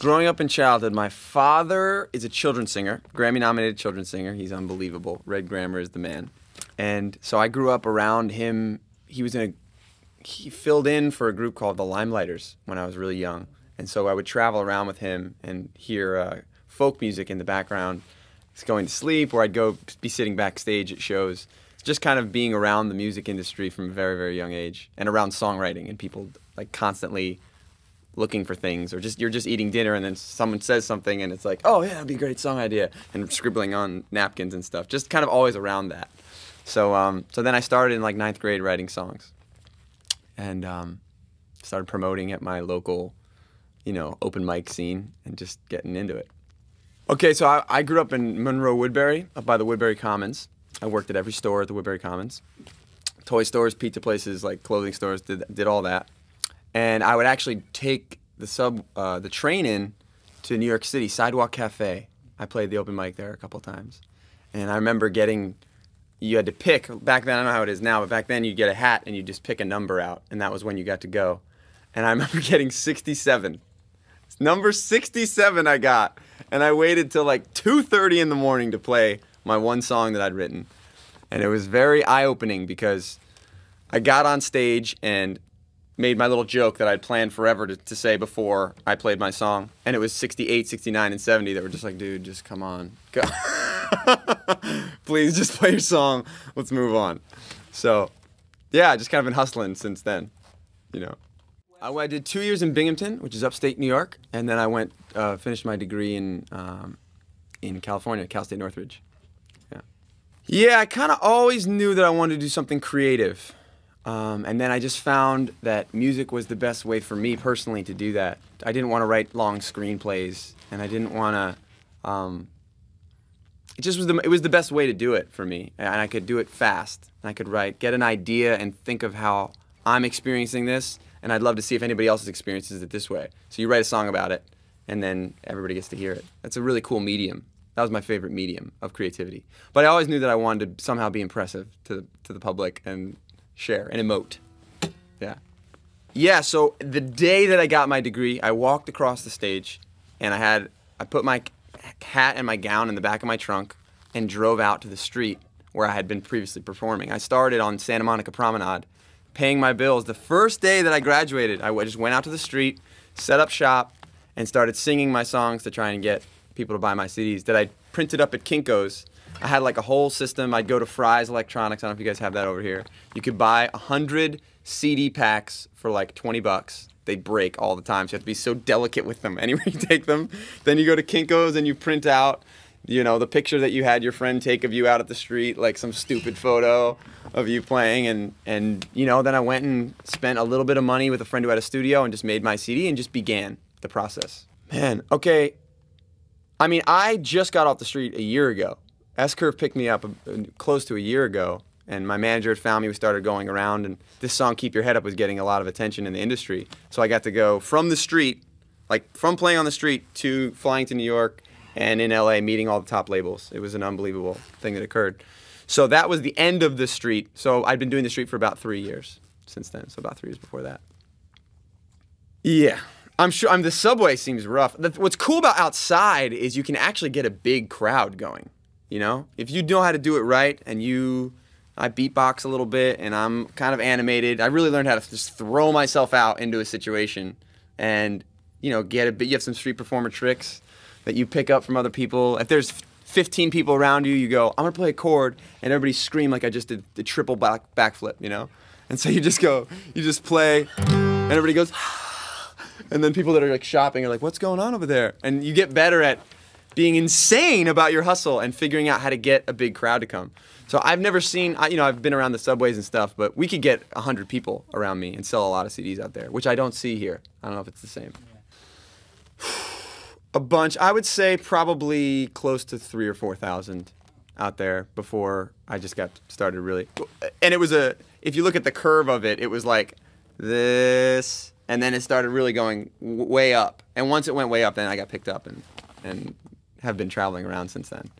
Growing up in childhood, my father is a children's singer, Grammy-nominated children's singer. He's unbelievable. Red Grammer is the man. And so I grew up around him. He filled in for a group called the Limelighters when I was really young. And so I would travel around with him and hear folk music in the background. He's going to sleep, or I'd go be sitting backstage at shows. Just kind of being around the music industry from a very, very young age, and around songwriting and people like constantly looking for things, or you're just eating dinner and then someone says something and it's like, oh yeah, that'd be a great song idea, and scribbling on napkins and stuff. Just kind of always around that. So so then I started in like 9th grade writing songs, and started promoting at my local, open mic scene and just getting into it. Okay, so I grew up in Monroe Woodbury, up by the Woodbury Commons. I worked at every store at the Woodbury Commons. Toy stores, pizza places, like clothing stores, did all that. And I would actually take the train in to New York City, Sidewalk Cafe. I played the open mic there a couple times. And I remember you had to pick, back then, I don't know how it is now, but back then you'd get a hat and you'd just pick a number out, and that was when you got to go. And I remember getting 67. Number 67 I got. And I waited till like 2:30 in the morning to play my one song that I'd written. And it was very eye-opening because I got on stage and made my little joke that I'd planned forever to say before I played my song. And it was 68, 69, and 70 that were just like, dude, just come on. Go. Please just play your song. Let's move on. So, yeah, I just kind of been hustling since then, I did 2 years in Binghamton, which is upstate New York, and then I went, finished my degree in California, Cal State Northridge. Yeah, I kind of always knew that I wanted to do something creative. And then I just found that music was the best way for me personally to do that. I didn't want to write long screenplays, and I didn't want to, it was the best way to do it for me. And I could do it fast. And I could get an idea and think of how I'm experiencing this, and I'd love to see if anybody else experiences it this way. So you write a song about it, and then everybody gets to hear it. That's a really cool medium. That was my favorite medium of creativity. But I always knew that I wanted to somehow be impressive to the public and share and emote. Yeah. Yeah, so the day that I got my degree, I walked across the stage, and I put my hat and my gown in the back of my trunk and drove out to the street where I had been previously performing. I started on Santa Monica Promenade, paying my bills. The first day that I graduated, I just went out to the street, set up shop, and started singing my songs to try and get people to buy my CDs that I printed up at Kinko's. I had like a whole system. I'd go to Fry's Electronics. I don't know if you guys have that over here. You could buy 100 CD packs for like 20 bucks. They break all the time, so you have to be so delicate with them anywhere you take them. Then you go to Kinko's and you print out, the picture that you had your friend take of you out at the street, like some stupid photo of you playing. And then I went and spent a little bit of money with a friend who had a studio and just made my CD and just began the process. Man, okay. I mean, I just got off the street a year ago. S-Curve picked me up close to a year ago, and my manager had found me. We started going around, and this song, Keep Your Head Up, was getting a lot of attention in the industry. So I got to go from the street, like from playing on the street to flying to New York and in LA, meeting all the top labels. It was an unbelievable thing that occurred. So that was the end of the street. So I'd been doing the street for about 3 years since then, so about 3 years before that. Yeah. I'm sure the subway seems rough. What's cool about outside is you can actually get a big crowd going, If you know how to do it right, and I beatbox a little bit and I'm kind of animated. I really learned how to just throw myself out into a situation and, get a bit. You have some street performer tricks that you pick up from other people. If there's 15 people around you, you go, I'm gonna play a chord, and everybody scream like I just did the triple backflip, And so you just play, and everybody goes, and then people that are like shopping are like, what's going on over there? And you get better at being insane about your hustle and figuring out how to get a big crowd to come. So I've never seen, I've been around the subways and stuff, but we could get 100 people around me and sell a lot of CDs out there, which I don't see here. I don't know if it's the same. A bunch. I would say probably close to 3,000 or 4,000 out there before I just got started really. And it was if you look at the curve of it, it was like this, and then it started really going way up. And once it went way up, then I got picked up and have been traveling around since then.